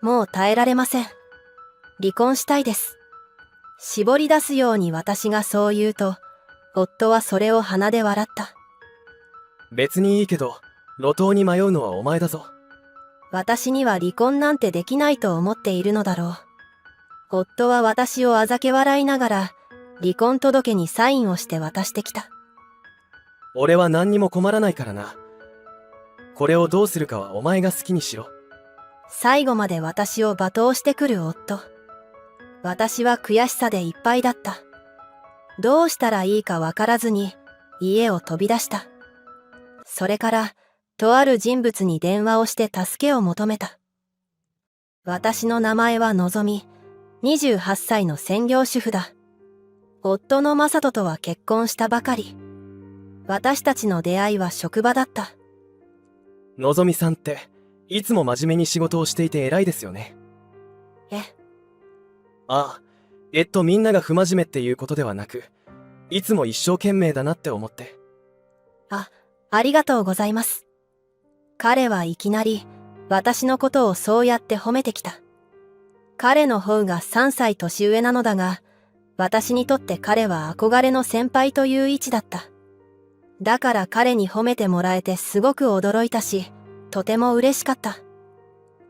もう耐えられません。離婚したいです。絞り出すように私がそう言うと、夫はそれを鼻で笑った。別にいいけど、路頭に迷うのはお前だぞ。私には離婚なんてできないと思っているのだろう。夫は私をあざけ笑いながら、離婚届にサインをして渡してきた。俺は何にも困らないからな。これをどうするかはお前が好きにしろ。最後まで私を罵倒してくる夫。私は悔しさでいっぱいだった。どうしたらいいかわからずに家を飛び出した。それから、とある人物に電話をして助けを求めた。私の名前はのぞみ、28歳の専業主婦だ。夫の正人とは結婚したばかり。私たちの出会いは職場だった。のぞみさんって、いつも真面目に仕事をしていて偉いですよね。え、ああ、みんなが不真面目っていうことではなく、いつも一生懸命だなって思って。ありがとうございます。彼はいきなり私のことをそうやって褒めてきた。彼の方が3歳年上なのだが、私にとって彼は憧れの先輩という位置だった。だから彼に褒めてもらえてすごく驚いたし、とても嬉しかった。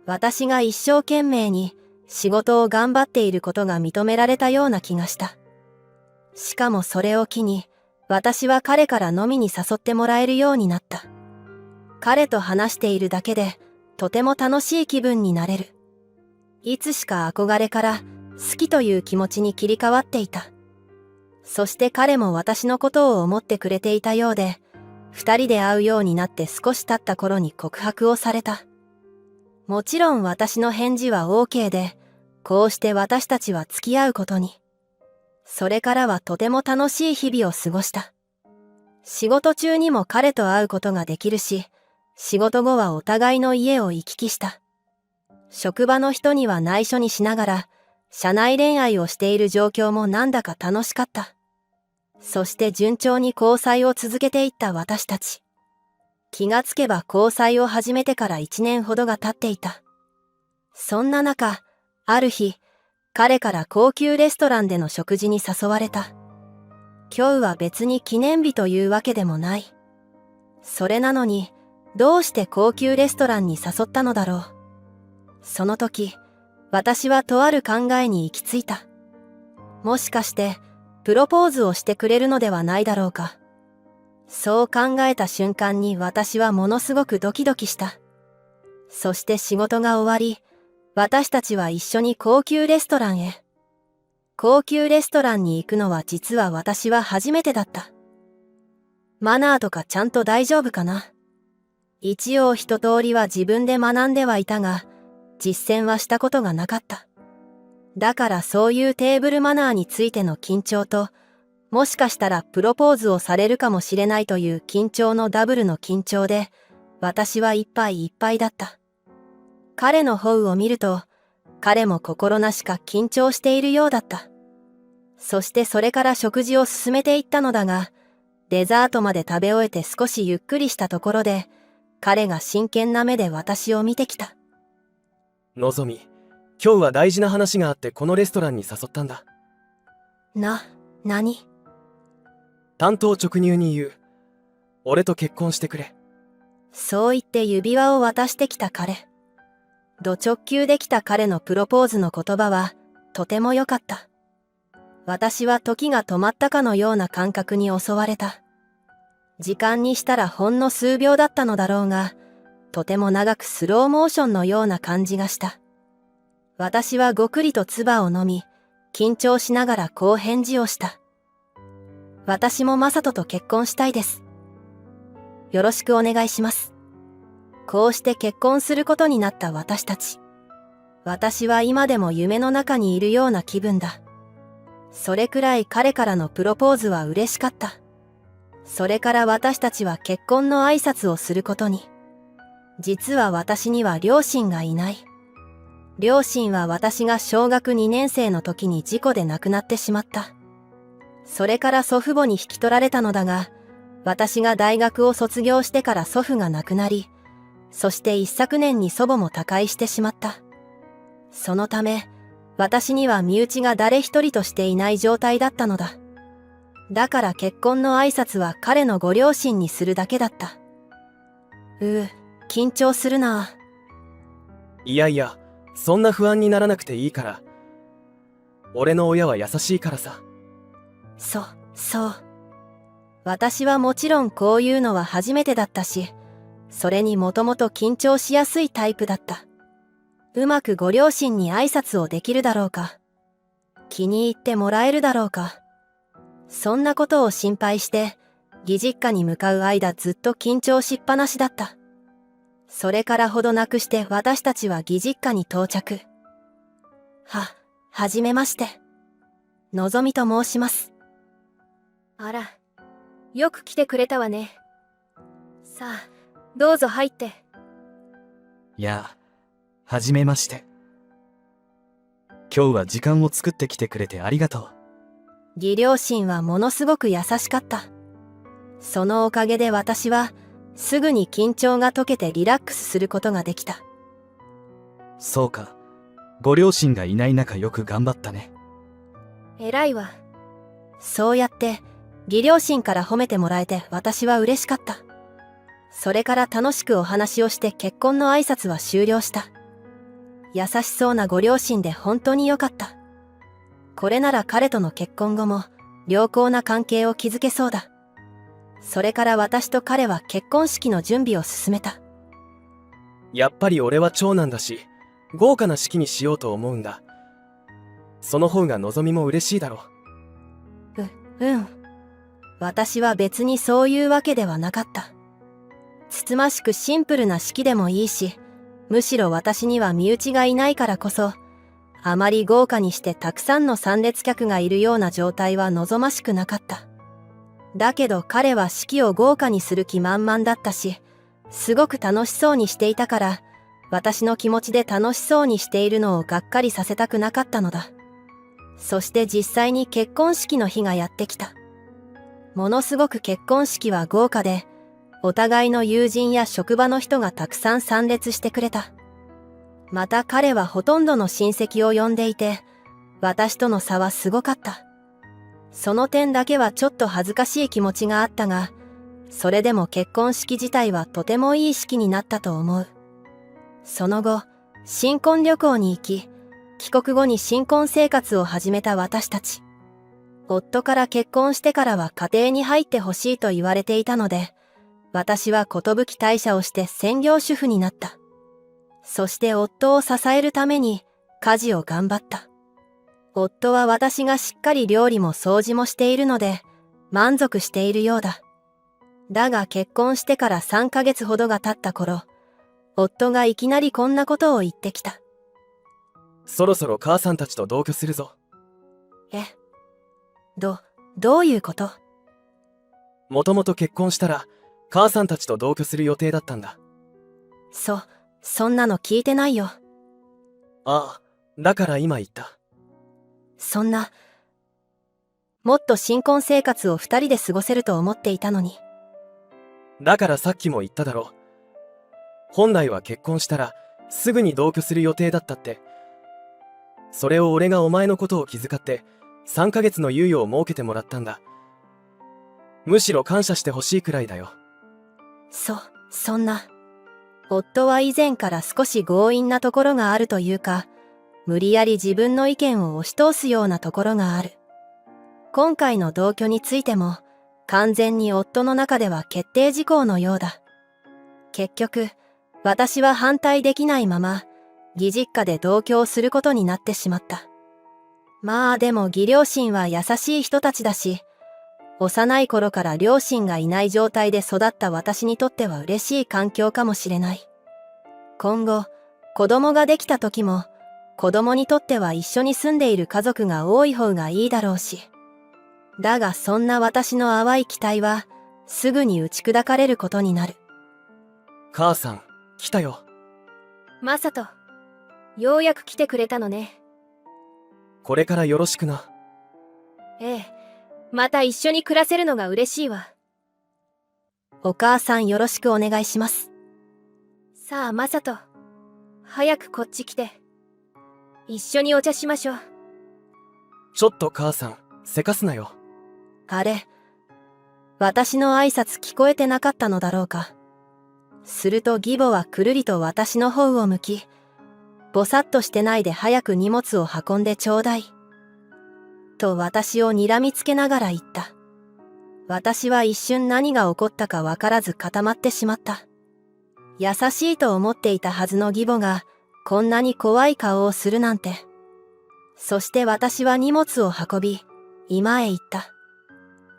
私が一生懸命に仕事を頑張っていることが認められたような気がした。しかもそれを機に、私は彼から飲みに誘ってもらえるようになった。彼と話しているだけで、とても楽しい気分になれる。いつしか憧れから好きという気持ちに切り替わっていた。そして彼も私のことを思ってくれていたようで、二人で会うようになって少し経った頃に告白をされた。もちろん私の返事は OK で、こうして私たちは付き合うことに。それからはとても楽しい日々を過ごした。仕事中にも彼と会うことができるし、仕事後はお互いの家を行き来した。職場の人には内緒にしながら、社内恋愛をしている状況もなんだか楽しかった。そして順調に交際を続けていった私たち。気がつけば交際を始めてから1年ほどが経っていた。そんな中、ある日、彼から高級レストランでの食事に誘われた。今日は別に記念日というわけでもない。それなのに、どうして高級レストランに誘ったのだろう。その時、私はとある考えに行き着いた。もしかして、プロポーズをしてくれるのではないだろうか。そう考えた瞬間に私はものすごくドキドキした。そして仕事が終わり、私たちは一緒に高級レストランへ。高級レストランに行くのは実は私は初めてだった。マナーとかちゃんと大丈夫かな。一応一通りは自分で学んではいたが、実践はしたことがなかった。だからそういうテーブルマナーについての緊張と、もしかしたらプロポーズをされるかもしれないという緊張のダブルの緊張で、私はいっぱいいっぱいだった。彼の方を見ると、彼も心なしか緊張しているようだった。そしてそれから食事を進めていったのだが、デザートまで食べ終えて少しゆっくりしたところで、彼が真剣な目で私を見てきた。のぞみ、今日は大事な話があってこのレストランに誘ったんだ。何？単刀直入に言う。俺と結婚してくれ。そう言って指輪を渡してきた彼。ド直球できた彼のプロポーズの言葉はとても良かった。私は時が止まったかのような感覚に襲われた。時間にしたらほんの数秒だったのだろうが、とても長くスローモーションのような感じがした。私はごくりと唾を飲み、緊張しながらこう返事をした。私も正人と結婚したいです。よろしくお願いします。こうして結婚することになった私たち。私は今でも夢の中にいるような気分だ。それくらい彼からのプロポーズは嬉しかった。それから私たちは結婚の挨拶をすることに。実は私には両親がいない。両親は私が小学2年生の時に事故で亡くなってしまった。それから祖父母に引き取られたのだが、私が大学を卒業してから祖父が亡くなり、そして一昨年に祖母も他界してしまった。そのため、私には身内が誰一人としていない状態だったのだ。だから結婚の挨拶は彼のご両親にするだけだった。緊張するな。いやいや、そんな不安にならなくていいから。俺の親は優しいからさ。そう。私はもちろんこういうのは初めてだったし、それにもともと緊張しやすいタイプだった。うまくご両親に挨拶をできるだろうか。気に入ってもらえるだろうか。そんなことを心配して、義実家に向かう間ずっと緊張しっぱなしだった。それからほどなくして私たちは義実家に到着。はじめまして。のぞみと申します。あら、よく来てくれたわね。さあ、どうぞ入って。やあ、はじめまして。今日は時間を作ってきてくれてありがとう。義両親はものすごく優しかった。そのおかげで私はすぐに緊張が解けてリラックスすることができた。そうか、ご両親がいない中よく頑張ったね。偉いわ。そうやって義両親から褒めてもらえて私は嬉しかった。それから楽しくお話をして結婚の挨拶は終了した。優しそうなご両親で本当に良かった。これなら彼との結婚後も良好な関係を築けそうだ。それから私と彼は結婚式の準備を進めた。やっぱり俺は長男だし、豪華な式にしようと思うんだ。その方が望みも嬉しいだろう。うん。私は別にそういうわけではなかった。つつましくシンプルな式でもいいし、むしろ私には身内がいないからこそ、あまり豪華にしてたくさんの参列客がいるような状態は望ましくなかった。だけど彼は式を豪華にする気満々だったし、すごく楽しそうにしていたから、私の気持ちで楽しそうにしているのをがっかりさせたくなかったのだ。そして実際に結婚式の日がやってきた。ものすごく結婚式は豪華で、お互いの友人や職場の人がたくさん参列してくれた。また彼はほとんどの親戚を呼んでいて、私との差はすごかった。その点だけはちょっと恥ずかしい気持ちがあったが、それでも結婚式自体はとてもいい式になったと思う。その後、新婚旅行に行き、帰国後に新婚生活を始めた私たち。夫から結婚してからは家庭に入ってほしいと言われていたので、私は寿退社をして専業主婦になった。そして夫を支えるために家事を頑張った。夫は私がしっかり料理も掃除もしているので満足しているようだ。だが結婚してから3ヶ月ほどが経った頃、夫がいきなりこんなことを言ってきた。そろそろ母さんたちと同居するぞ。どういうこと？もともと結婚したら母さんたちと同居する予定だったんだ。そんなの聞いてないよ。ああ、だから今言った。そんな、もっと新婚生活を2人で過ごせると思っていたのに。だからさっきも言っただろ。本来は結婚したらすぐに同居する予定だったって。それを俺がお前のことを気遣って3ヶ月の猶予を設けてもらったんだ。むしろ感謝してほしいくらいだよ。そんな。夫は以前から少し強引なところがあるというか、無理やり自分の意見を押し通すようなところがある。今回の同居についても、完全に夫の中では決定事項のようだ。結局、私は反対できないまま、義実家で同居をすることになってしまった。まあでも義両親は優しい人たちだし、幼い頃から両親がいない状態で育った私にとっては嬉しい環境かもしれない。今後、子供ができた時も、子供にとっては一緒に住んでいる家族が多い方がいいだろうし。だがそんな私の淡い期待は、すぐに打ち砕かれることになる。母さん、来たよ。マサト、ようやく来てくれたのね。これからよろしくな。ええ、また一緒に暮らせるのが嬉しいわ。お母さんよろしくお願いします。さあマサト、早くこっち来て。一緒にお茶しましょう。ちょっと母さん、せかすなよ。あれ、私の挨拶聞こえてなかったのだろうか。すると義母はくるりと私の方を向き、ぼさっとしてないで早く荷物を運んでちょうだい。と私を睨みつけながら言った。私は一瞬何が起こったかわからず固まってしまった。優しいと思っていたはずの義母がこんなに怖い顔をするなんて。そして私は荷物を運び、居間へ行った。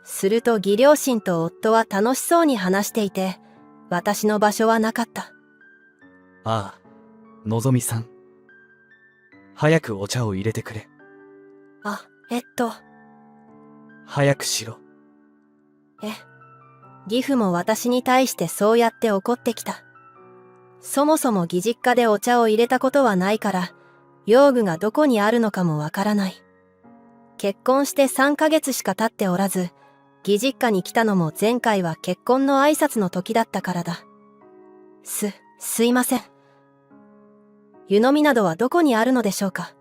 すると義両親と夫は楽しそうに話していて、私の場所はなかった。ああ、のぞみさん。早くお茶を入れてくれ。あ、早くしろ。義父も私に対してそうやって怒ってきた。そもそも義実家でお茶を入れたことはないから、用具がどこにあるのかもわからない。結婚して3ヶ月しか経っておらず、義実家に来たのも前回は結婚の挨拶の時だったからだ。すいません。湯飲みなどはどこにあるのでしょうか。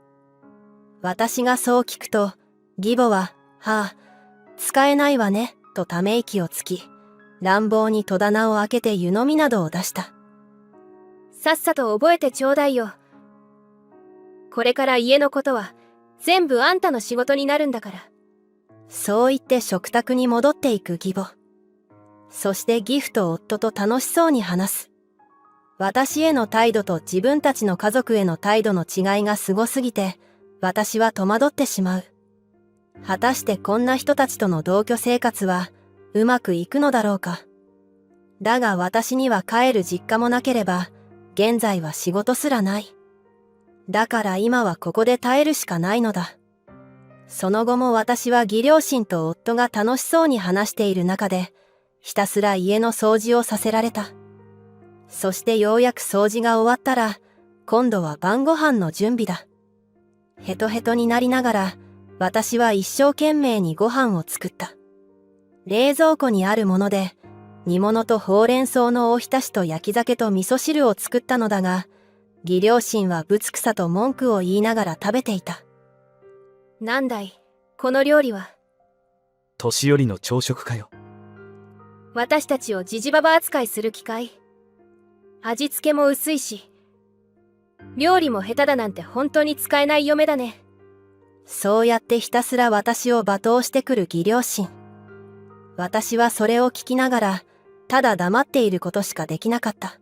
私がそう聞くと、義母は、はあ、使えないわね、とため息をつき、乱暴に戸棚を開けて湯飲みなどを出した。さっさと覚えてちょうだいよ。これから家のことは全部あんたの仕事になるんだから。そう言って食卓に戻っていく義母。そして義父と夫と楽しそうに話す。私への態度と自分たちの家族への態度の違いがすごすぎて、私は戸惑ってしまう。果たしてこんな人たちとの同居生活はうまくいくのだろうか。だが私には帰る実家もなければ、現在は仕事すらない。だから今はここで耐えるしかないのだ。その後も私は義両親と夫が楽しそうに話している中で、ひたすら家の掃除をさせられた。そしてようやく掃除が終わったら、今度は晩ご飯の準備だ。ヘトヘトになりながら、私は一生懸命にご飯を作った。冷蔵庫にあるもので、煮物とほうれん草のおひたしと焼き酒と味噌汁を作ったのだが、義両親はぶつくさと文句を言いながら食べていた。なんだい、この料理は。年寄りの朝食かよ。私たちをジジババ扱いする気かい。味付けも薄いし、料理も下手だなんて本当に使えない嫁だね。そうやってひたすら私を罵倒してくる義両親。私はそれを聞きながら、ただ黙っていることしかできなかった。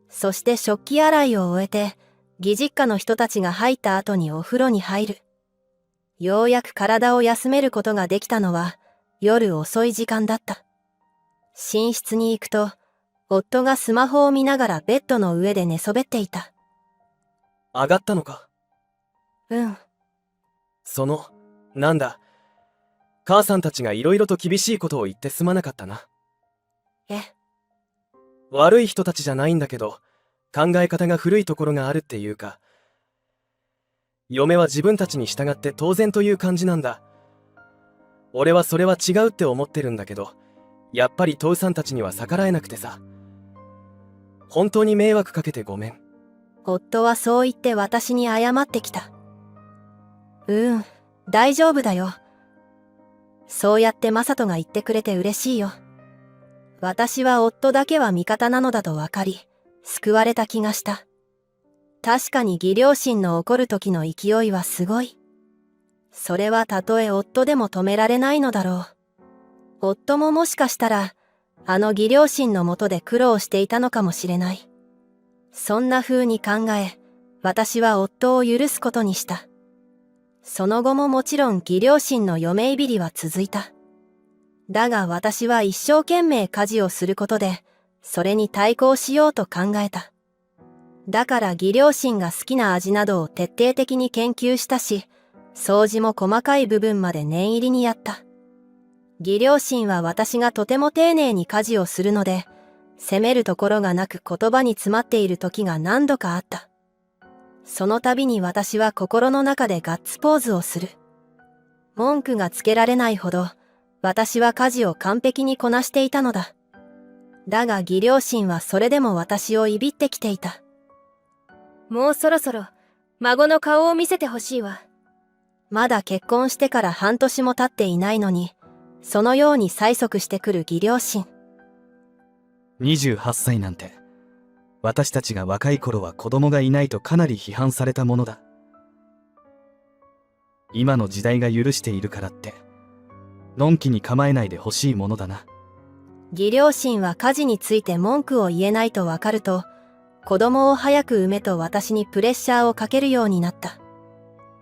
そして食器洗いを終えて、義実家の人たちが入った後にお風呂に入る。ようやく体を休めることができたのは、夜遅い時間だった。寝室に行くと、夫がスマホを見ながらベッドの上で寝そべっていた。上がったのか。うん。なんだ。母さんたちがいろいろと厳しいことを言ってすまなかったな。悪い人たちじゃないんだけど、考え方が古いところがあるっていうか、嫁は自分たちに従って当然という感じなんだ。俺はそれは違うって思ってるんだけど、やっぱり父さんたちには逆らえなくてさ。本当に迷惑かけてごめん。夫はそう言って私に謝ってきた。大丈夫だよ。そうやってマサトが言ってくれて嬉しいよ。私は夫だけは味方なのだと分かり、救われた気がした。確かに義両親の怒る時の勢いはすごい。それはたとえ夫でも止められないのだろう。夫ももしかしたら、あの義両親のもとで苦労していたのかもしれない。そんな風に考え、私は夫を許すことにした。その後ももちろん義両親の嫁いびりは続いた。だが私は一生懸命家事をすることで、それに対抗しようと考えた。だから義両親が好きな味などを徹底的に研究したし、掃除も細かい部分まで念入りにやった。義両親は私がとても丁寧に家事をするので、責めるところがなく言葉に詰まっている時が何度かあった。その度に私は心の中でガッツポーズをする。文句がつけられないほど、私は家事を完璧にこなしていたのだ。だが義両親はそれでも私をいびってきていた。もうそろそろ孫の顔を見せてほしいわ。まだ結婚してから半年も経っていないのに、そのように催促してくる義両親。28歳なんて、私たちが若い頃は子供がいないとかなり批判されたものだ。今の時代が許しているからって、のんきに構えないでほしいものだな。義両親は家事について文句を言えないとわかると、子供を早く産めと私にプレッシャーをかけるようになった。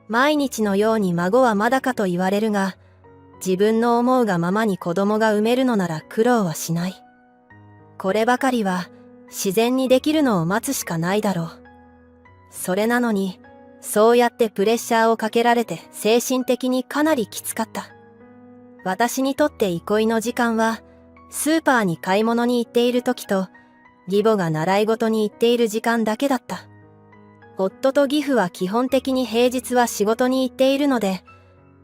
毎日のように孫はまだかと言われるが、自分の思うがままに子供が産めるのなら苦労はしない。こればかりは自然にできるのを待つしかないだろう。それなのに、そうやってプレッシャーをかけられて精神的にかなりきつかった。私にとって憩いの時間は、スーパーに買い物に行っている時と、義母が習い事に行っている時間だけだった。夫と義父は基本的に平日は仕事に行っているので、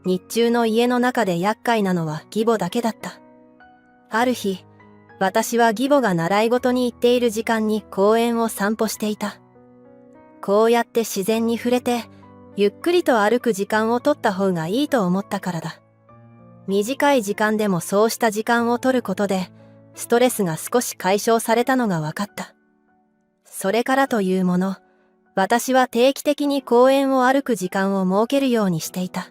日中の家の中で厄介なのは義母だけだった。ある日、私は義母が習い事に行っている時間に公園を散歩していた。こうやって自然に触れて、ゆっくりと歩く時間を取った方がいいと思ったからだ。短い時間でもそうした時間を取ることで、ストレスが少し解消されたのが分かった。それからというもの、私は定期的に公園を歩く時間を設けるようにしていた。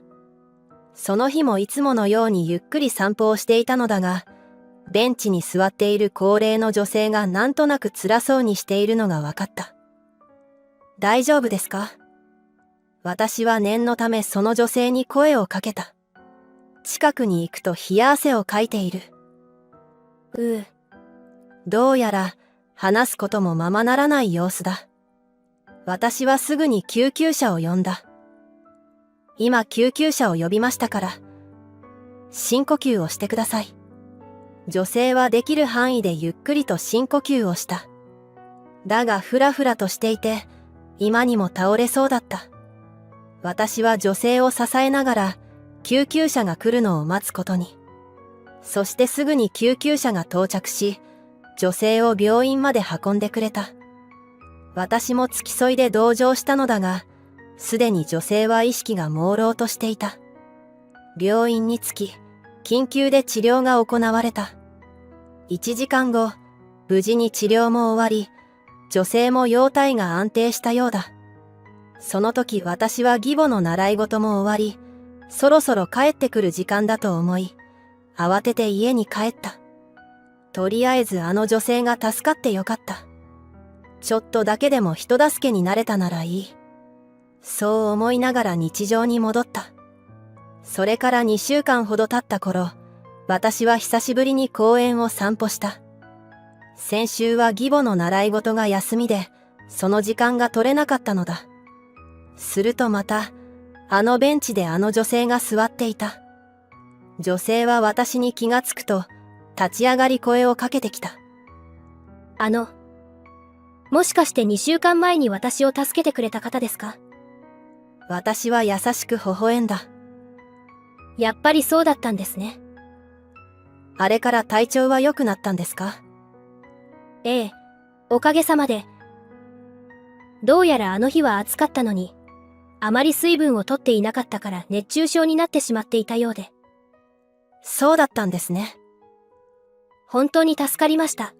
その日もいつものようにゆっくり散歩をしていたのだが、ベンチに座っている高齢の女性がなんとなく辛そうにしているのが分かった。大丈夫ですか？私は念のためその女性に声をかけた。近くに行くと冷や汗をかいている。どうやら話すこともままならない様子だ。私はすぐに救急車を呼んだ。今救急車を呼びましたから、深呼吸をしてください。女性はできる範囲でゆっくりと深呼吸をした。だがふらふらとしていて、今にも倒れそうだった。私は女性を支えながら、救急車が来るのを待つことに。そしてすぐに救急車が到着し、女性を病院まで運んでくれた。私も付き添いで同乗したのだが、すでに女性は意識が朦朧としていた。病院に着き、緊急で治療が行われた。1時間後、無事に治療も終わり、女性も容体が安定したようだ。その時私は義母の習い事も終わり、そろそろ帰ってくる時間だと思い、慌てて家に帰った。とりあえずあの女性が助かってよかった。ちょっとだけでも人助けになれたならいい。そう思いながら日常に戻った。それから2週間ほど経った頃、私は久しぶりに公園を散歩した。先週は義母の習い事が休みで、その時間が取れなかったのだ。するとまた、あのベンチであの女性が座っていた。女性は私に気がつくと、立ち上がり声をかけてきた。もしかして2週間前に私を助けてくれた方ですか？私は優しく微笑んだ。やっぱりそうだったんですね。あれから体調は良くなったんですか？ええ、おかげさまで。どうやらあの日は暑かったのに、あまり水分をとっていなかったから熱中症になってしまっていたようで。そうだったんですね。本当に助かりました。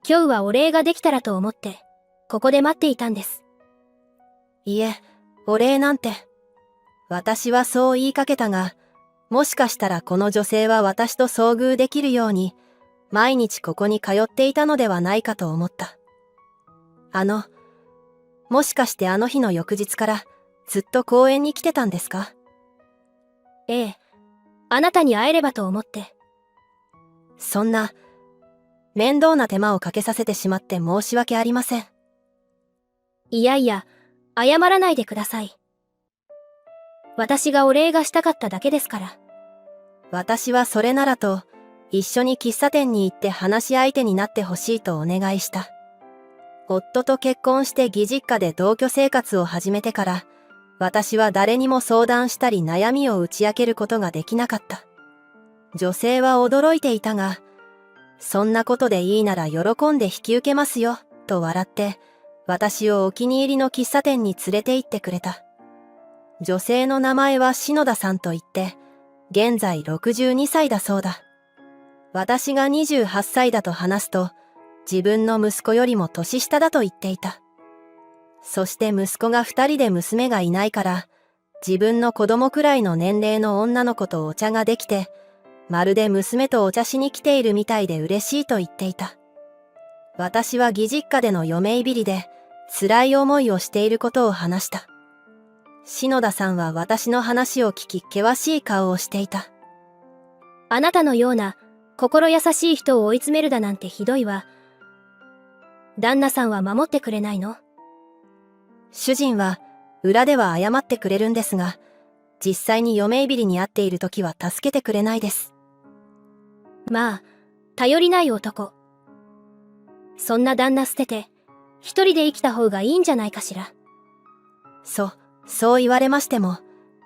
今日はお礼ができたらと思って、ここで待っていたんです。いえ、お礼なんて。私はそう言いかけたが、もしかしたらこの女性は私と遭遇できるように、毎日ここに通っていたのではないかと思った。もしかしてあの日の翌日からずっと公園に来てたんですか？ええ、あなたに会えればと思って。そんな、面倒な手間をかけさせてしまって申し訳ありません。いやいや、謝らないでください。私がお礼がしたかっただけですから。私はそれならと、一緒に喫茶店に行って話し相手になってほしいとお願いした。夫と結婚して義実家で同居生活を始めてから、私は誰にも相談したり悩みを打ち明けることができなかった。女性は驚いていたが、そんなことでいいなら喜んで引き受けますよ、と笑って、私をお気に入りの喫茶店に連れて行ってくれた。女性の名前は篠田さんといって、現在62歳だそうだ。私が28歳だと話すと、自分の息子よりも年下だと言っていた。そして息子が2人で娘がいないから、自分の子供くらいの年齢の女の子とお茶ができて、まるで娘とお茶しに来ているみたいで嬉しいと言っていた。私は義実家での嫁いびりで、辛い思いをしていることを話した。篠田さんは私の話を聞き、険しい顔をしていた。あなたのような心優しい人を追い詰めるだなんてひどいわ。旦那さんは守ってくれないの？主人は裏では謝ってくれるんですが、実際に嫁いびりに会っている時は助けてくれないです。まあ、頼りない男。そんな旦那捨てて、一人で生きた方がいいんじゃないかしら。そう言われましても、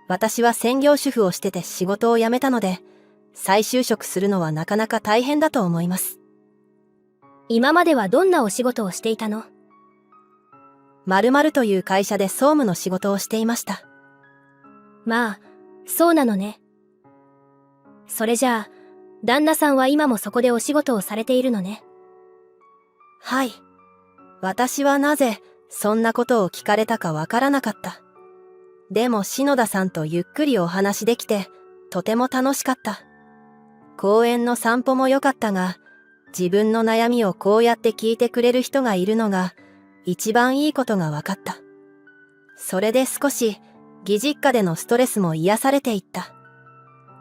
私は専業主婦をしてて仕事を辞めたので、再就職するのはなかなか大変だと思います。今まではどんなお仕事をしていたの？〇〇という会社で総務の仕事をしていました。まあ、そうなのね。それじゃあ、旦那さんは今もそこでお仕事をされているのね。はい。私はなぜそんなことを聞かれたかわからなかった。でも篠田さんとゆっくりお話できて、とても楽しかった。公園の散歩も良かったが、自分の悩みをこうやって聞いてくれる人がいるのが、一番いいことが分かった。それで少し、義実家でのストレスも癒されていった。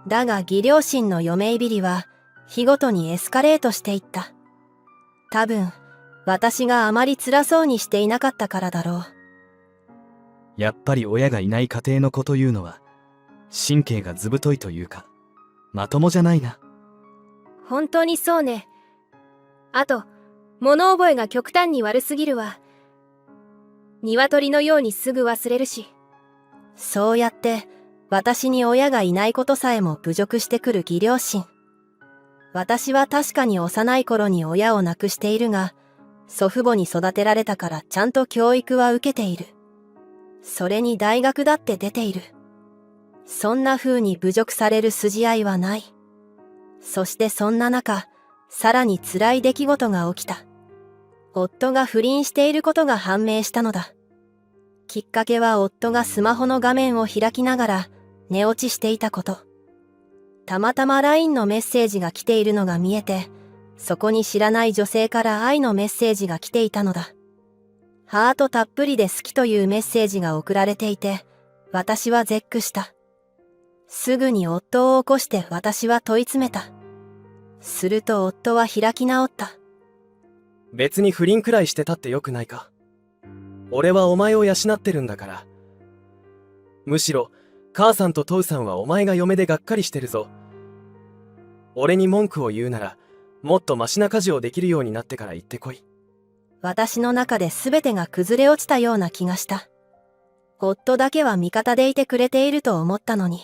だが義両親の嫁いびりは、日ごとにエスカレートしていった。多分、私があまり辛そうにしていなかったからだろう。やっぱり親がいない家庭の子というのは、神経がずぶといというか、まともじゃないな。本当にそうね。あと、物覚えが極端に悪すぎるわ。鶏のようにすぐ忘れるし。そうやって、私に親がいないことさえも侮辱してくる義両親。私は確かに幼い頃に親を亡くしているが、祖父母に育てられたからちゃんと教育は受けている。それに大学だって出ている。そんな風に侮辱される筋合いはない。そしてそんな中、さらに辛い出来事が起きた。夫が不倫していることが判明したのだ。きっかけは夫がスマホの画面を開きながら寝落ちしていたこと。たまたま LINE のメッセージが来ているのが見えて、そこに知らない女性から愛のメッセージが来ていたのだ。ハートたっぷりで好きというメッセージが送られていて、私は絶句した。すぐに夫を起こして私は問い詰めた。すると夫は開き直った。別に不倫くらいしてたってよくないか。俺はお前を養ってるんだから。むしろ母さんと父さんはお前が嫁でがっかりしてるぞ。俺に文句を言うなら、もっとマシな家事をできるようになってから言ってこい。私の中で全てが崩れ落ちたような気がした。夫だけは味方でいてくれていると思ったのに。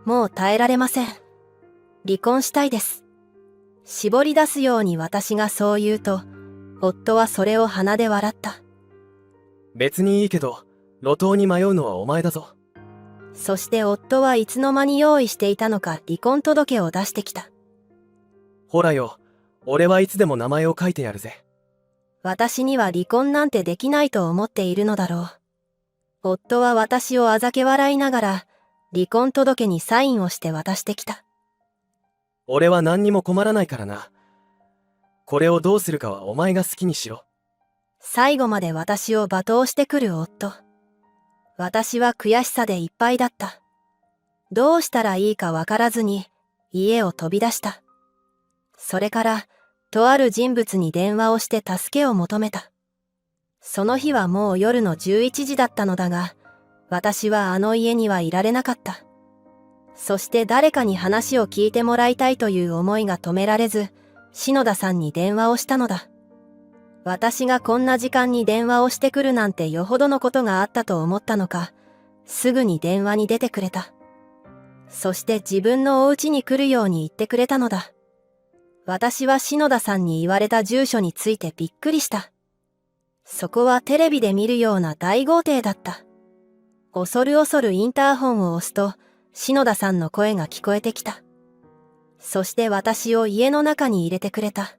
もう耐えられません。離婚したいです。絞り出すように私がそう言うと、夫はそれを鼻で笑った。別にいいけど、路頭に迷うのはお前だぞ。そして夫はいつの間に用意していたのか離婚届を出してきた。ほらよ、俺はいつでも名前を書いてやるぜ。私には離婚なんてできないと思っているのだろう。夫は私をあざけ笑いながら、離婚届にサインをして渡してきた。俺は何にも困らないからな。これをどうするかはお前が好きにしろ。最後まで私を罵倒してくる夫。私は悔しさでいっぱいだった。どうしたらいいかわからずに家を飛び出した。それから、とある人物に電話をして助けを求めた。その日はもう夜の11時だったのだが、私はあの家にはいられなかった。そして誰かに話を聞いてもらいたいという思いが止められず、篠田さんに電話をしたのだ。私がこんな時間に電話をしてくるなんてよほどのことがあったと思ったのか、すぐに電話に出てくれた。そして自分のお家に来るように言ってくれたのだ。私は篠田さんに言われた住所についてびっくりした。そこはテレビで見るような大豪邸だった。恐る恐るインターホンを押すと、篠田さんの声が聞こえてきた。そして私を家の中に入れてくれた。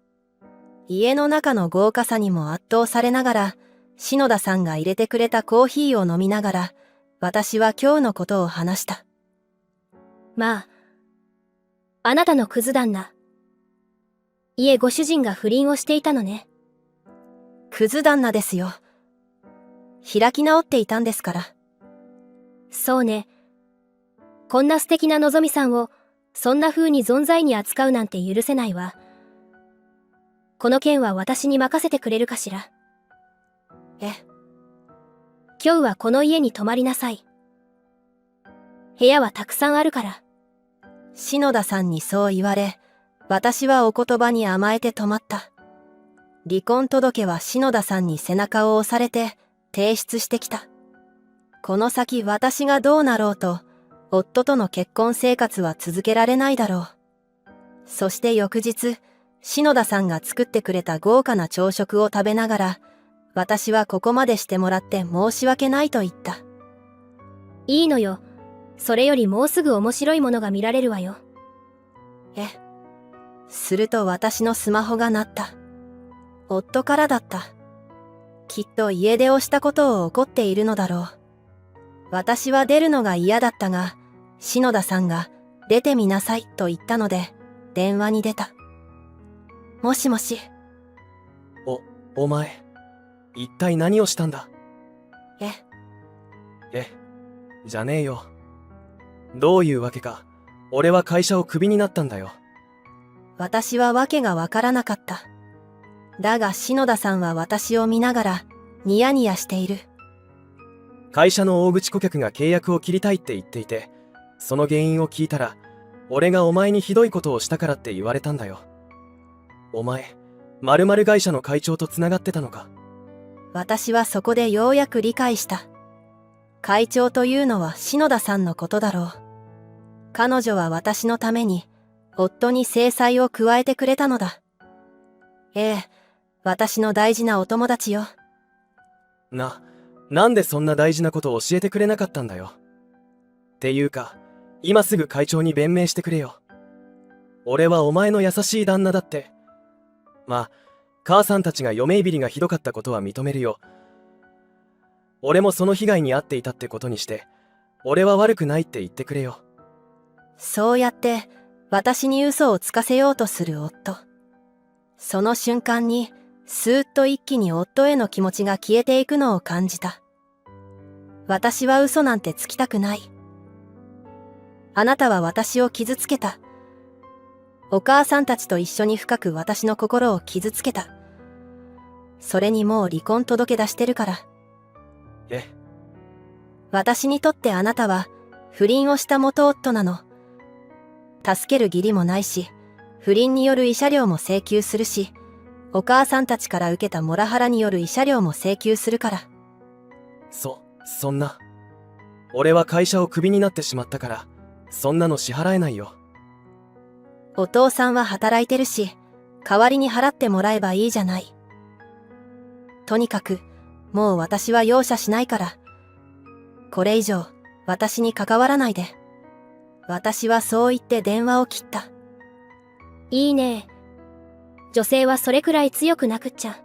家の中の豪華さにも圧倒されながら、篠田さんが入れてくれたコーヒーを飲みながら、私は今日のことを話した。まあ、あなたのクズ旦那。ご主人が不倫をしていたのね。クズ旦那ですよ。開き直っていたんですから。そうね。こんな素敵なのぞみさんを、そんな風に存在に扱うなんて許せないわ。この件は私に任せてくれるかしら。え、今日はこの家に泊まりなさい。部屋はたくさんあるから。篠田さんにそう言われ、私はお言葉に甘えて泊まった。離婚届は篠田さんに背中を押されて提出してきた。この先私がどうなろうと、夫との結婚生活は続けられないだろう。そして翌日、篠田さんが作ってくれた豪華な朝食を食べながら、私はここまでしてもらって申し訳ないと言った。いいのよ。それよりもうすぐ面白いものが見られるわよ。すると私のスマホが鳴った。夫からだった。きっと家出をしたことを怒っているのだろう。私は出るのが嫌だったが、篠田さんが出てみなさいと言ったので、電話に出た。もしもし。お前、一体何をしたんだ？じゃねえよ。どういうわけか、俺は会社をクビになったんだよ。私はわけがわからなかった。だが篠田さんは私を見ながらニヤニヤしている。会社の大口顧客が契約を切りたいって言っていて、その原因を聞いたら、俺がお前にひどいことをしたからって言われたんだよ。お前、〇〇会社の会長とつながってたのか。私はそこでようやく理解した。会長というのは篠田さんのことだろう。彼女は私のために夫に制裁を加えてくれたのだ。私の大事なお友達よ。なんでそんな大事なことを教えてくれなかったんだよ。っていうか、今すぐ会長に弁明してくれよ。俺はお前の優しい旦那だって。まあ、母さんたちが嫁いびりがひどかったことは認めるよ。俺もその被害に遭っていたってことにして、俺は悪くないって言ってくれよ。そうやって私に嘘をつかせようとする夫。その瞬間にスーッと一気に夫への気持ちが消えていくのを感じた。私は嘘なんてつきたくない。あなたは私を傷つけた。お母さんたちと一緒に深く私の心を傷つけた。それにもう離婚届出してるから。私にとってあなたは不倫をした元夫なの。助ける義理もないし、不倫による慰謝料も請求するし、お母さんたちから受けたモラハラによる慰謝料も請求するから。そんな。俺は会社をクビになってしまったから、そんなの支払えないよ。お父さんは働いてるし、代わりに払ってもらえばいいじゃない。とにかく、もう私は容赦しないから。これ以上、私に関わらないで。私はそう言って電話を切った。いいね。女性はそれくらい強くなくっちゃ。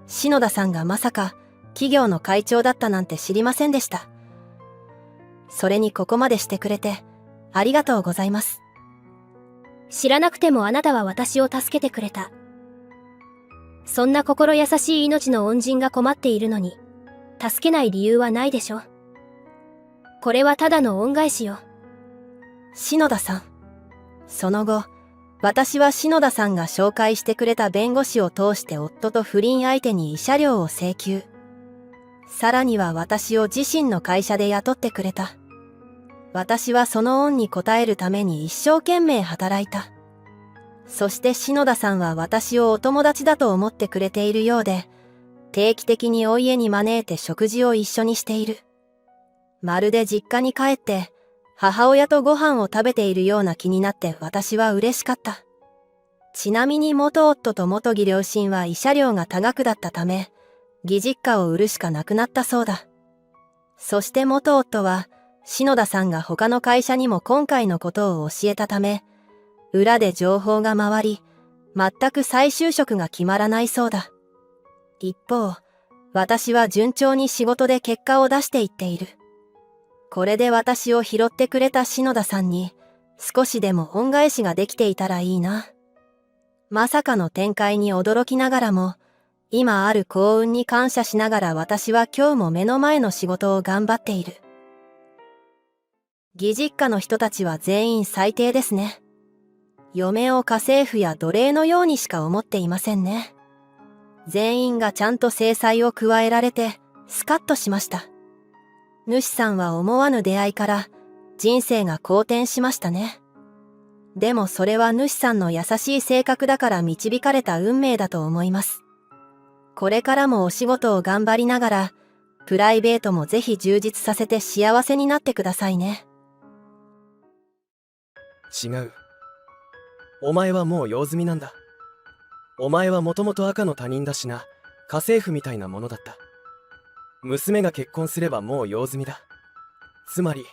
篠田さんがまさか、企業の会長だったなんて知りませんでした。それにここまでしてくれて、ありがとうございます。知らなくてもあなたは私を助けてくれた。そんな心優しい命の恩人が困っているのに、助けない理由はないでしょ。これはただの恩返しよ。篠田さん。その後、私は篠田さんが紹介してくれた弁護士を通して夫と不倫相手に慰謝料を請求。さらには私を自身の会社で雇ってくれた。私はその恩に応えるために一生懸命働いた。そして篠田さんは私をお友達だと思ってくれているようで、定期的にお家に招いて食事を一緒にしている。まるで実家に帰って母親とご飯を食べているような気になって私は嬉しかった。ちなみに元夫と元義両親は慰謝料が多額だったため、義実家を売るしかなくなったそうだ。そして元夫は、篠田さんが他の会社にも今回のことを教えたため、裏で情報が回り、全く再就職が決まらないそうだ。一方、私は順調に仕事で結果を出していっている。これで私を拾ってくれた篠田さんに、少しでも恩返しができていたらいいな。まさかの展開に驚きながらも、今ある幸運に感謝しながら私は今日も目の前の仕事を頑張っている。義実家の人たちは全員最低ですね。嫁を家政婦や奴隷のようにしか思っていませんね。全員がちゃんと制裁を加えられてスカッとしました。主さんは思わぬ出会いから人生が好転しましたね。でもそれは主さんの優しい性格だから導かれた運命だと思います。これからもお仕事を頑張りながら、プライベートもぜひ充実させて幸せになってくださいね。違う。お前はもう用済みなんだ。お前はもともと赤の他人だしな、家政婦みたいなものだった。娘が結婚すればもう用済みだ。つまり、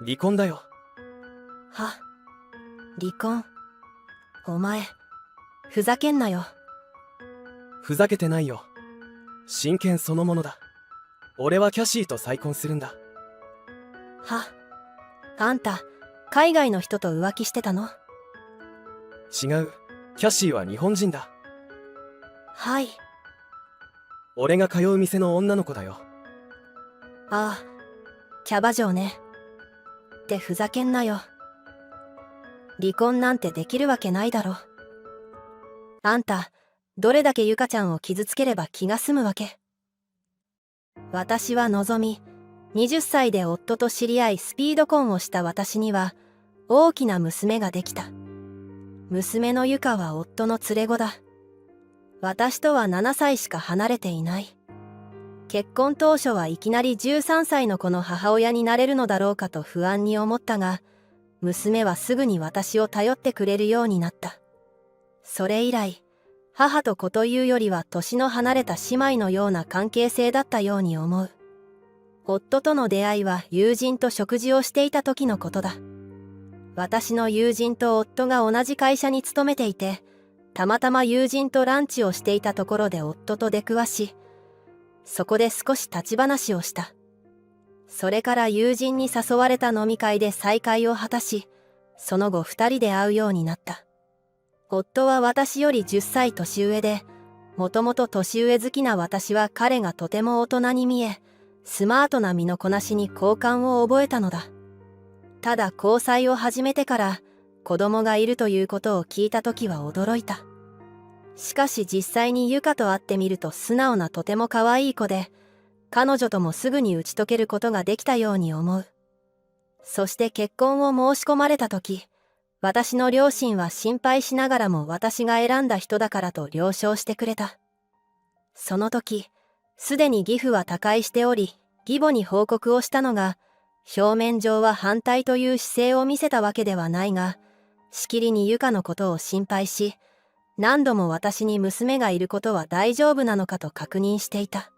離婚だよ。は、離婚。お前、ふざけんなよ。ふざけてないよ。真剣そのものだ。俺はキャシーと再婚するんだ。は、あんた、海外の人と浮気してたの？違う。キャシーは日本人だ。はい。俺が通う店の女の子だよ。ああ、キャバ嬢ね。ってふざけんなよ。離婚なんてできるわけないだろ。あんた、どれだけゆかちゃんを傷つければ気が済むわけ？私はのぞみ、20歳で夫と知り合いスピード婚をした私には、大きな娘ができた。娘のゆかは夫の連れ子だ。私とは7歳しか離れていない。結婚当初はいきなり13歳の子の母親になれるのだろうかと不安に思ったが、娘はすぐに私を頼ってくれるようになった。それ以来、母と子というよりは年の離れた姉妹のような関係性だったように思う。夫との出会いは友人と食事をしていた時のことだ。私の友人と夫が同じ会社に勤めていて、たまたま友人とランチをしていたところで夫と出くわし、そこで少し立ち話をした。それから友人に誘われた飲み会で再会を果たし、その後2人で会うようになった。夫は私より10歳年上で、もともと年上好きな私は彼がとても大人に見え、スマートな身のこなしに好感を覚えたのだ。ただ交際を始めてから子供がいるということを聞いた時は驚いた。しかし実際にゆかと会ってみると素直なとても可愛い子で、彼女ともすぐに打ち解けることができたように思う。そして結婚を申し込まれた時、私の両親は心配しながらも私が選んだ人だからと了承してくれた。その時、すでに義父は他界しており、義母に報告をしたのが、表面上は反対という姿勢を見せたわけではないが、しきりにゆかのことを心配し、何度も私に娘がいることは大丈夫なのかと確認していた。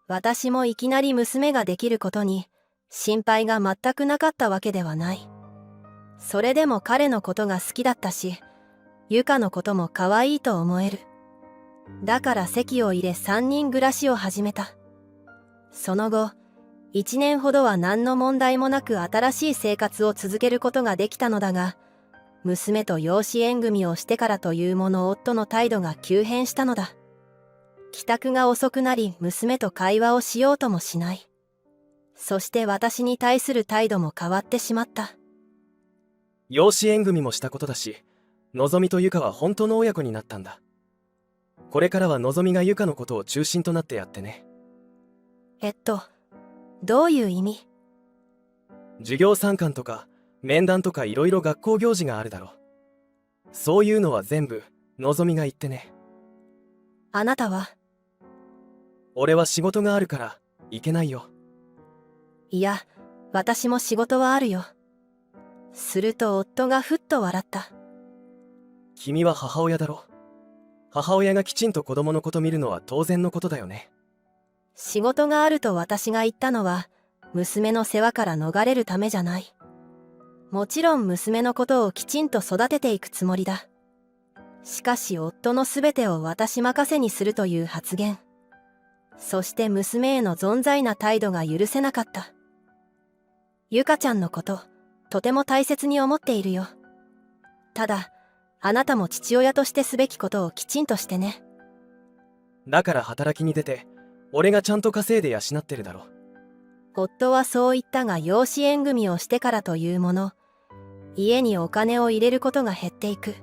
私もいきなり娘ができることに心配が全くなかったわけではない。それでも彼のことが好きだったし、ゆかのことも可愛いと思える。だから籍を入れ3人暮らしを始めた。その後、1年ほどは何の問題もなく新しい生活を続けることができたのだが、娘と養子縁組をしてからというもの夫の態度が急変したのだ。帰宅が遅くなり娘と会話をしようともしない。そして私に対する態度も変わってしまった。養子縁組もしたことだし、のぞみとゆかは本当の親子になったんだ。これからはのぞみがゆかのことを中心となってやってね。どういう意味？授業参観とか面談とかいろいろ学校行事があるだろ。そういうのは全部のぞみが言ってね。あなたは？俺は仕事があるから行けないよ。いや、私も仕事はあるよ。すると夫がふっと笑った。君は母親だろ。母親がきちんと子供のこと見るのは当然のことだよね。仕事があると私が言ったのは、娘の世話から逃れるためじゃない。もちろん娘のことをきちんと育てていくつもりだ。しかし夫のすべてを私任せにするという発言。そして娘への存在な態度が許せなかった。ゆかちゃんのこと、とても大切に思っているよ。ただ、あなたも父親としてすべきことをきちんとしてね。だから働きに出て、俺がちゃんと稼いで養ってるだろ。夫はそう言ったが養子縁組をしてからというもの、家にお金を入れることが減っていく。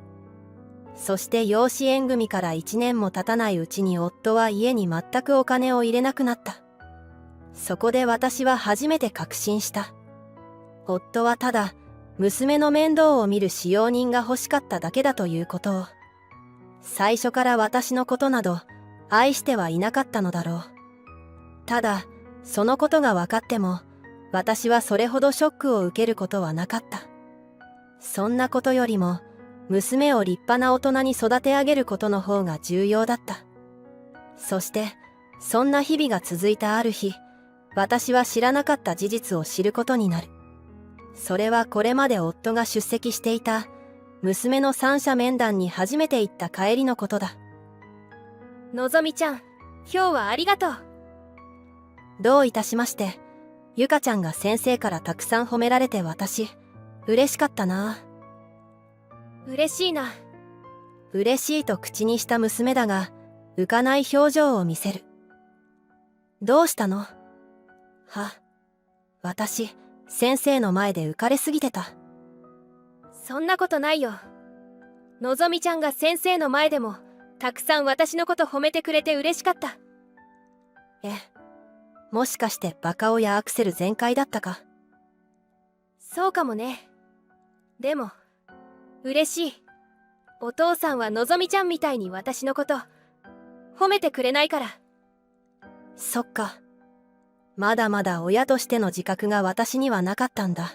そして養子縁組から1年も経たないうちに夫は家に全くお金を入れなくなった。そこで私は初めて確信した。夫はただ、娘の面倒を見る使用人が欲しかっただけだということを。最初から私のことなど愛してはいなかったのだろう。ただ、そのことが分かっても、私はそれほどショックを受けることはなかった。そんなことよりも、娘を立派な大人に育て上げることの方が重要だった。そして、そんな日々が続いたある日、私は知らなかった事実を知ることになる。それはこれまで夫が出席していた、娘の三者面談に初めて行った帰りのことだ。のぞみちゃん、今日はありがとう。どういたしまして。ゆかちゃんが先生からたくさん褒められて私、嬉しかったな。嬉しいな。嬉しいと口にした娘だが、浮かない表情を見せる。どうしたの？私、先生の前で浮かれすぎてた。そんなことないよ。のぞみちゃんが先生の前でも、たくさん私のこと褒めてくれて嬉しかった。もしかしてバカオやアクセル全開だったか？そうかもね。でも、嬉しい。お父さんはのぞみちゃんみたいに私のこと褒めてくれないから。そっか。まだまだ親としての自覚が私にはなかったんだ。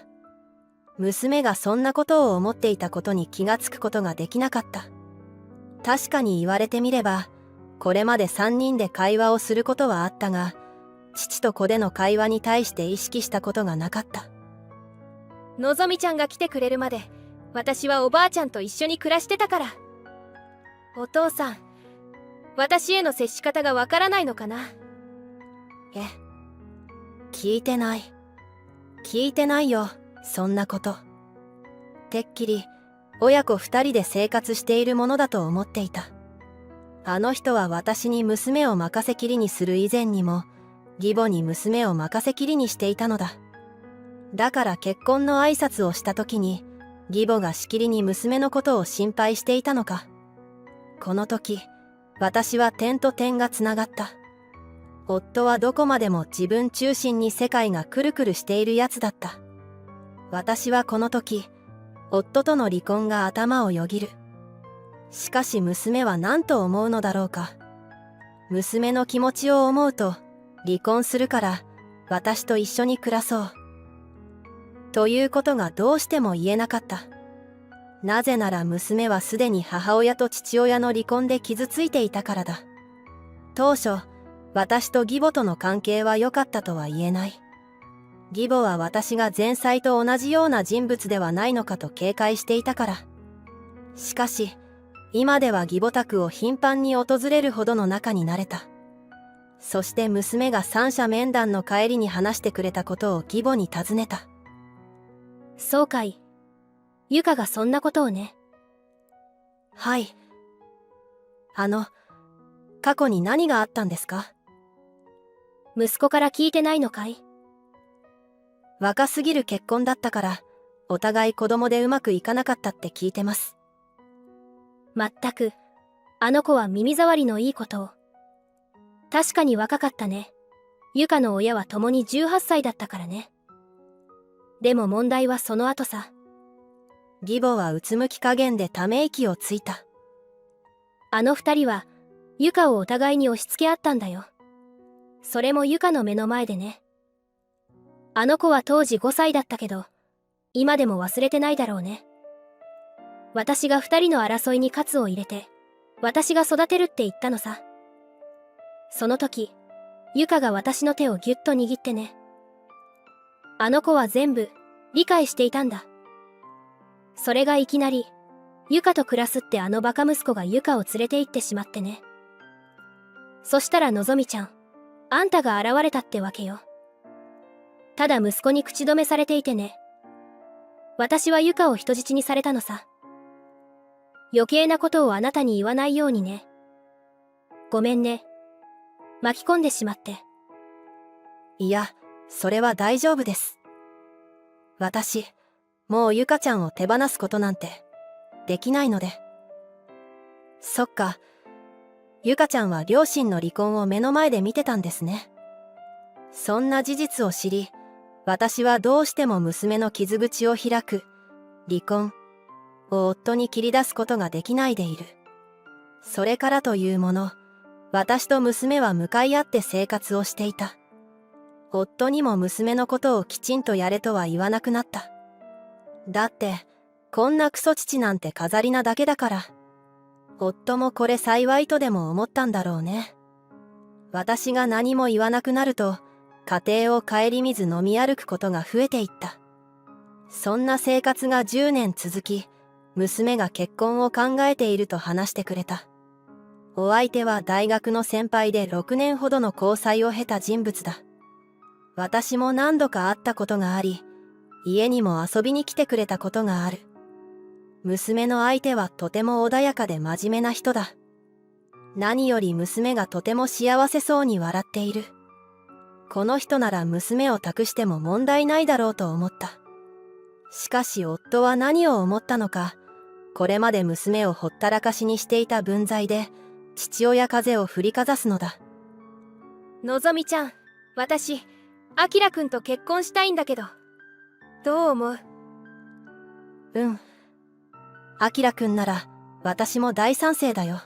娘がそんなことを思っていたことに気がつくことができなかった。確かに言われてみれば、これまで3人で会話をすることはあったが、父と子での会話に対して意識したことがなかった。のぞみちゃんが来てくれるまで、私はおばあちゃんと一緒に暮らしてたから。お父さん、私への接し方がわからないのかな？聞いてない。聞いてないよ、そんなこと。てっきり、親子2人で生活しているものだと思っていた。あの人は私に娘を任せきりにする以前にも、義母に娘を任せきりにしていたのだ。だから結婚の挨拶をした時に、義母がしきりに娘のことを心配していたのか。この時、私は点と点がつながった。夫はどこまでも自分中心に世界がくるくるしているやつだった。私はこの時、夫との離婚が頭をよぎる。しかし娘は何と思うのだろうか。娘の気持ちを思うと、離婚するから私と一緒に暮らそう。ということがどうしても言えなかった。なぜなら娘はすでに母親と父親の離婚で傷ついていたからだ。当初、私と義母との関係は良かったとは言えない。義母は私が前妻と同じような人物ではないのかと警戒していたから。しかし、今では義母宅を頻繁に訪れるほどの仲になれた。そして娘が三者面談の帰りに話してくれたことを義母に尋ねた。そうかい。ゆかがそんなことをね。はい。過去に何があったんですか？息子から聞いてないのかい？若すぎる結婚だったから、お互い子供でうまくいかなかったって聞いてます。まったく、あの子は耳障りのいいことを。確かに若かったね。ゆかの親は共に18歳だったからね。でも問題はその後さ。義母はうつむき加減でため息をついた。あの二人は、ゆかをお互いに押し付け合ったんだよ。それもゆかの目の前でね。あの子は当時5歳だったけど、今でも忘れてないだろうね。私が二人の争いにカツを入れて、私が育てるって言ったのさ。その時、ゆかが私の手をぎゅっと握ってね。あの子は全部、理解していたんだ。それがいきなり、ゆかと暮らすってあのバカ息子がゆかを連れて行ってしまってね。そしたらのぞみちゃん、あんたが現れたってわけよ。ただ息子に口止めされていてね。私はゆかを人質にされたのさ。余計なことをあなたに言わないようにね。ごめんね。巻き込んでしまって。いや、それは大丈夫です。私、もうゆかちゃんを手放すことなんて、できないので。そっか、ゆかちゃんは両親の離婚を目の前で見てたんですね。そんな事実を知り、私はどうしても娘の傷口を開く、離婚を夫に切り出すことができないでいる。それからというもの、私と娘は向かい合って生活をしていた。夫にも娘のことをきちんとやれとは言わなくなった。だって、こんなクソ父なんて飾りなだけだから。夫もこれ幸いとでも思ったんだろうね。私が何も言わなくなると、家庭を顧みず飲み歩くことが増えていった。そんな生活が10年続き、娘が結婚を考えていると話してくれた。お相手は大学の先輩で6年ほどの交際を経た人物だ。私も何度か会ったことがあり、家にも遊びに来てくれたことがある。娘の相手はとても穏やかで真面目な人だ。何より娘がとても幸せそうに笑っている。この人なら娘を託しても問題ないだろうと思った。しかし夫は何を思ったのか、これまで娘をほったらかしにしていた分際で、父親風を振りかざすのだ。のぞみちゃん、私、あきらくんと結婚したいんだけど、どう思う？うん。あきらくんなら、私も大賛成だよ。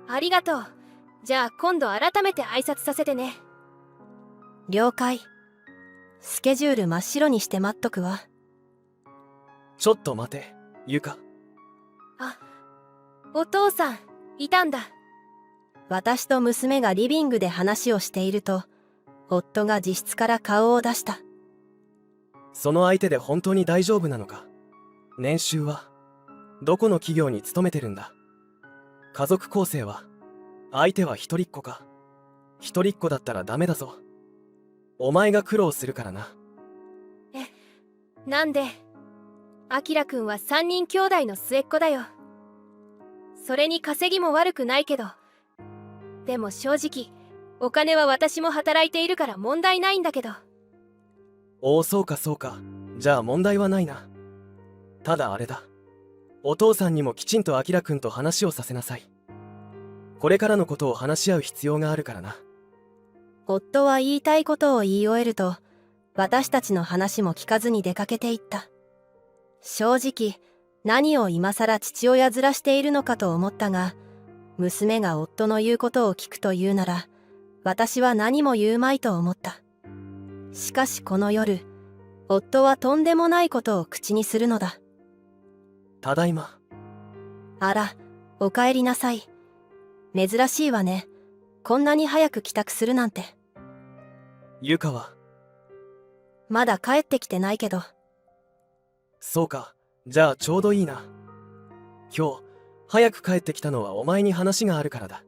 ありがとう。じゃあ今度改めて挨拶させてね。了解。スケジュール真っ白にして待っとくわ。ちょっと待て、ゆか。あ、お父さん、いたんだ。私と娘がリビングで話をしていると、夫が自室から顔を出した。その相手で本当に大丈夫なのか？年収はどこの企業に勤めてるんだ？家族構成は？相手は一人っ子か？一人っ子だったらダメだぞ。お前が苦労するからな。なんで、あきらくんは3人兄弟の末っ子だよ。それに稼ぎも悪くないけど、でも正直、お金は私も働いているから問題ないんだけど。おお、そうかそうか。じゃあ問題はないな。ただあれだ。お父さんにもきちんとあきらくんと話をさせなさい。これからのことを話し合う必要があるからな。夫は言いたいことを言い終えると、私たちの話も聞かずに出かけていった。正直、何を今更父親面しているのかと思ったが、娘が夫の言うことを聞くというなら、私は何も言うまいと思った。しかしこの夜、夫はとんでもないことを口にするのだ。ただいま。あら、お帰りなさい。珍しいわね。こんなに早く帰宅するなんて。ゆかは？まだ帰ってきてないけど。そうか。じゃあちょうどいいな。今日、早く帰ってきたのはお前に話があるからだ。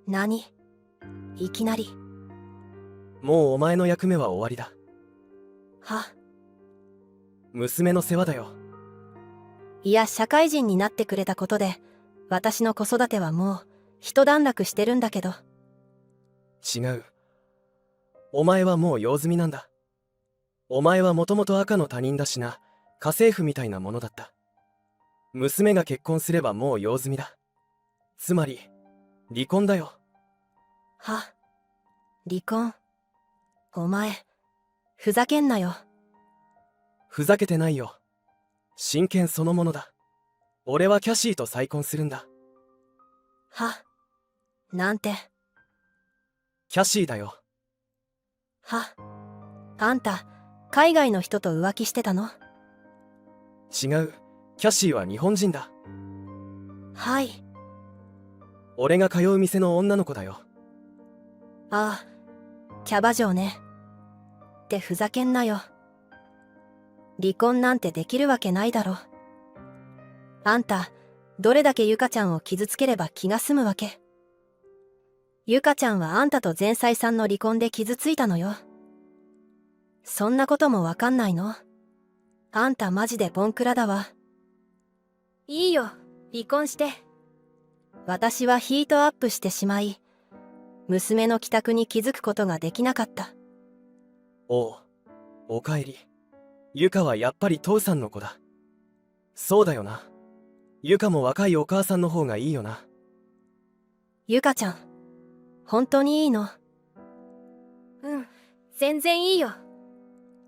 何？いきなり。もうお前の役目は終わりだ。は？娘の世話だよ。いや、社会人になってくれたことで、私の子育てはもう、一段落してるんだけど。違う。お前はもう用済みなんだ。お前はもともと赤の他人だしな、家政婦みたいなものだった。娘が結婚すればもう用済みだ。つまり、離婚だよ。は？離婚？お前、ふざけんなよ。ふざけてないよ。真剣そのものだ。俺はキャシーと再婚するんだ。は？なんて。キャシーだよ。は？あんた、海外の人と浮気してたの？違う。キャシーは日本人だ。はい。俺が通う店の女の子だよ。ああ、キャバ嬢ね。ってふざけんなよ。離婚なんてできるわけないだろ。あんた、どれだけゆかちゃんを傷つければ気が済むわけ？ゆかちゃんはあんたと前妻さんの離婚で傷ついたのよ。そんなこともわかんないの？あんたマジでボンクラだわ。いいよ、離婚して。私はヒートアップしてしまい、娘の帰宅に気づくことができなかった。おう、おかえり。ゆかはやっぱり父さんの子だ。そうだよな。ゆかも若いお母さんの方がいいよな。ゆかちゃん、本当にいいの？うん、全然いいよ。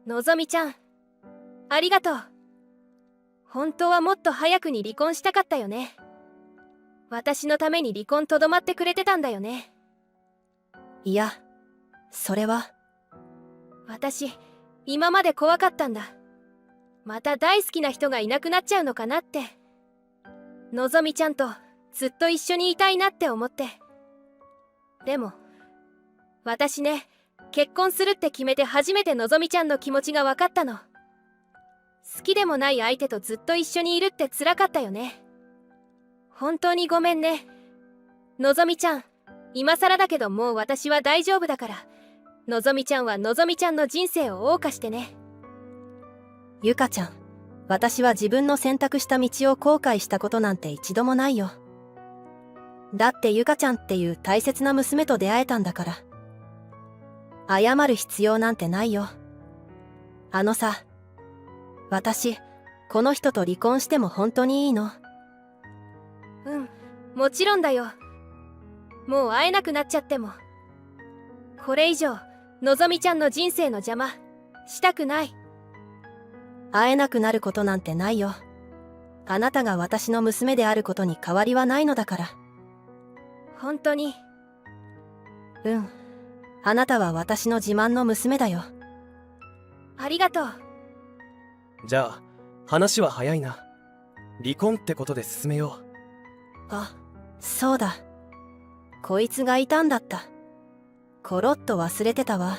のぞみちゃん、ありがとう。本当はもっと早くに離婚したかったよね。私のために離婚とどまってくれてたんだよね。いや、それは。私、今まで怖かったんだ。また大好きな人がいなくなっちゃうのかなって。のぞみちゃんとずっと一緒にいたいなって思って。でも、私ね、結婚するって決めて初めてのぞみちゃんの気持ちが分かったの。好きでもない相手とずっと一緒にいるって辛かったよね。本当にごめんね。のぞみちゃん、今更だけどもう私は大丈夫だから、のぞみちゃんはのぞみちゃんの人生を謳歌してね。ゆかちゃん、私は自分の選択した道を後悔したことなんて一度もないよ。だってゆかちゃんっていう大切な娘と出会えたんだから。謝る必要なんてないよ。あのさ、私、この人と離婚しても本当にいいの？うん、もちろんだよ。もう会えなくなっちゃっても。これ以上、のぞみちゃんの人生の邪魔、したくない。会えなくなることなんてないよ。あなたが私の娘であることに変わりはないのだから。本当に。うん。あなたは私の自慢の娘だよ。ありがとう。じゃあ、話は早いな。離婚ってことで進めよう。あ、そうだ。こいつがいたんだった。コロッと忘れてたわ。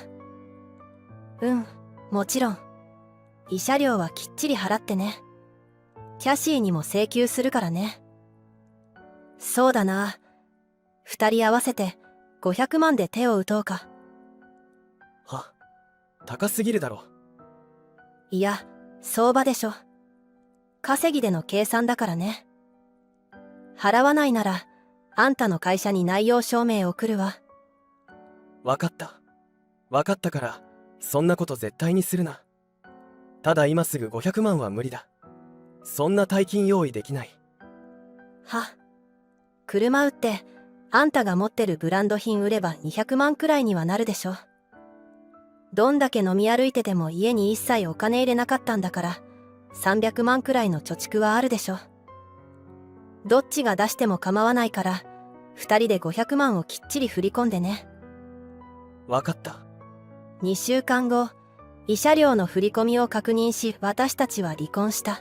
うん、もちろん。慰謝料はきっちり払ってね。キャシーにも請求するからね。そうだな。二人合わせて500万で手を打とうか。は、高すぎるだろ。いや、相場でしょ。稼ぎでの計算だからね。払わないなら、あんたの会社に内容証明送るわ。わかった。わかったから、そんなこと絶対にするな。ただ今すぐ500万は無理だ。そんな大金用意できない。は、車売って、あんたが持ってるブランド品売れば200万くらいにはなるでしょ。どんだけ飲み歩いてても家に一切お金入れなかったんだから、300万くらいの貯蓄はあるでしょ。どっちが出しても構わないから、二人で500万をきっちり振り込んでね。わかった。2週間後、慰謝料の振り込みを確認し、私たちは離婚した。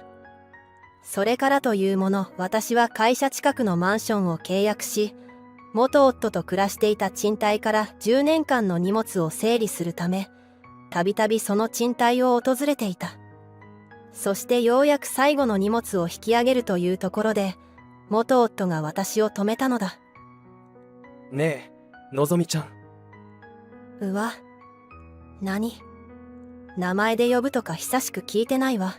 それからというもの、私は会社近くのマンションを契約し、元夫と暮らしていた賃貸から10年間の荷物を整理するため、たびたびその賃貸を訪れていた。そしてようやく最後の荷物を引き上げるというところで、元夫が私を止めたのだ。ねえ、のぞみちゃん。うわ。何？名前で呼ぶとか久しく聞いてないわ。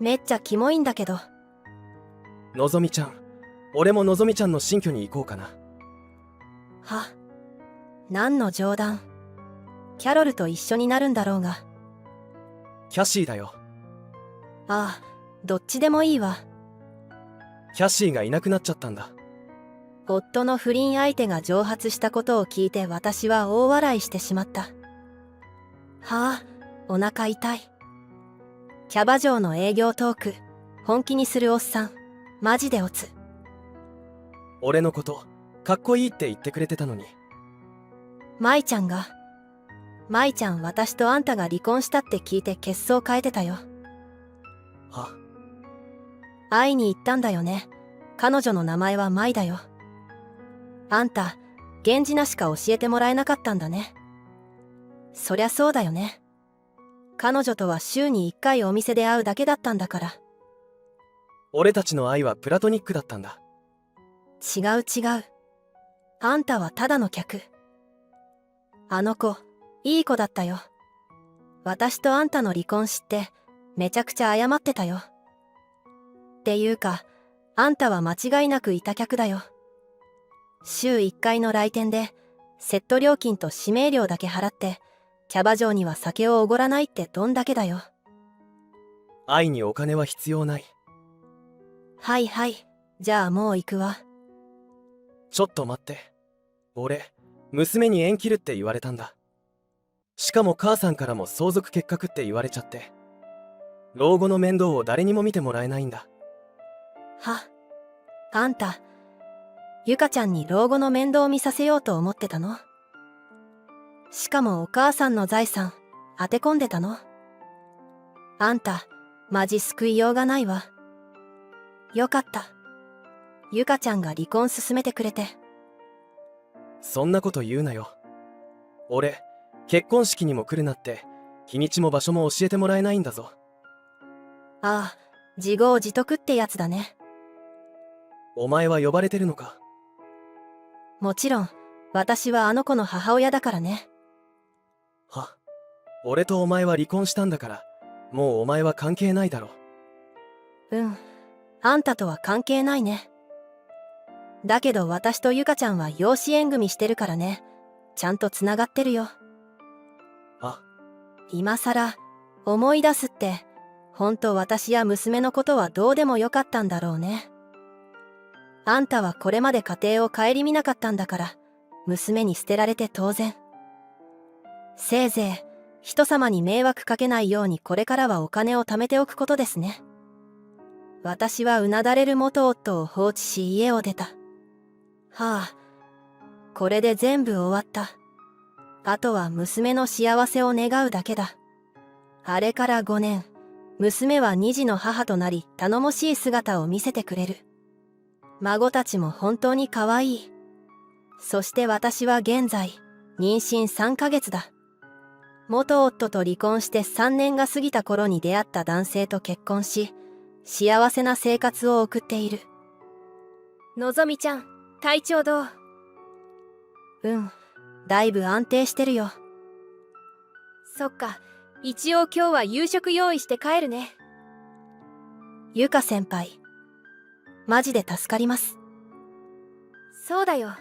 めっちゃキモいんだけど。のぞみちゃん。俺ものぞみちゃんの新居に行こうかな。は？何の冗談。キャロルと一緒になるんだろうが。キャシーだよ。ああ、どっちでもいいわ。キャシーがいなくなっちゃったんだ。夫の不倫相手が蒸発したことを聞いて私は大笑いしてしまった。はあ、お腹痛い。キャバ嬢の営業トーク、本気にするおっさん、マジでオツ。俺のこと、かっこいいって言ってくれてたのに。舞ちゃんが。舞ちゃん、私とあんたが離婚したって聞いて血相変えてたよ。は、会いに行ったんだよね。彼女の名前は舞だよ。あんた、源氏名しか教えてもらえなかったんだね。そりゃそうだよね。彼女とは週に1回お店で会うだけだったんだから。俺たちの愛はプラトニックだったんだ。違う違う。あんたはただの客。あの子、いい子だったよ。私とあんたの離婚知って、めちゃくちゃ謝ってたよ。っていうか、あんたは間違いなくいた客だよ。週1回の来店で、セット料金と指名料だけ払って、キャバ嬢には酒をおごらないってどんだけだよ。愛にお金は必要ない。はいはい、じゃあもう行くわ。ちょっと待って。俺、娘に縁切るって言われたんだ。しかも母さんからも相続結核って言われちゃって。老後の面倒を誰にも見てもらえないんだ。あんた、ゆかちゃんに老後の面倒を見させようと思ってたの？しかもお母さんの財産、当て込んでたの？あんた、マジ救いようがないわ。よかった。ゆかちゃんが離婚進めてくれて。そんなこと言うなよ。俺、結婚式にも来るなって、日にちも場所も教えてもらえないんだぞ。ああ、自業自得ってやつだね。お前は呼ばれてるのか？もちろん、私はあの子の母親だからね。俺とお前は離婚したんだから、もうお前は関係ないだろ。あんたとは関係ないね。だけど私とゆかちゃんは養子縁組してるからね。ちゃんとつながってるよ。今さら、思い出すって、ほんと私や娘のことはどうでもよかったんだろうね。あんたはこれまで家庭を顧みなかったんだから、娘に捨てられて当然。せいぜい、人様に迷惑かけないようにこれからはお金を貯めておくことですね。私はうなだれる元夫を放置し家を出た。これで全部終わった。あとは娘の幸せを願うだけだ。あれから5年、娘は2児の母となり頼もしい姿を見せてくれる。孫たちも本当に可愛い。そして私は現在、妊娠3ヶ月だ。元夫と離婚して3年が過ぎた頃に出会った男性と結婚し、幸せな生活を送っている。のぞみちゃん、体調どう？だいぶ安定してるよ。そっか、一応今日は夕食用意して帰るね。ゆか先輩、マジで助かります。そうだよ。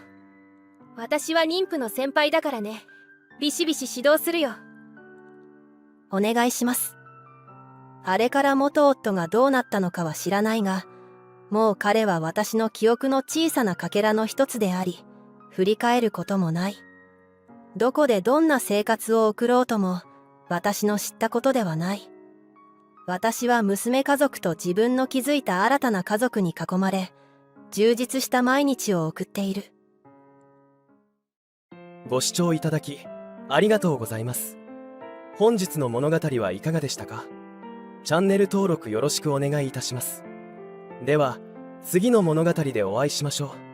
私は妊婦の先輩だからね。ビシビシ指導するよ。お願いします。あれから元夫がどうなったのかは知らないが、もう彼は私の記憶の小さなかけらの一つであり、振り返ることもない。どこでどんな生活を送ろうとも、私の知ったことではない。私は娘家族と自分の築いた新たな家族に囲まれ、充実した毎日を送っている。ご視聴いただき、ありがとうございます。本日の物語はいかがでしたか？チャンネル登録よろしくお願いいたします。では、次の物語でお会いしましょう。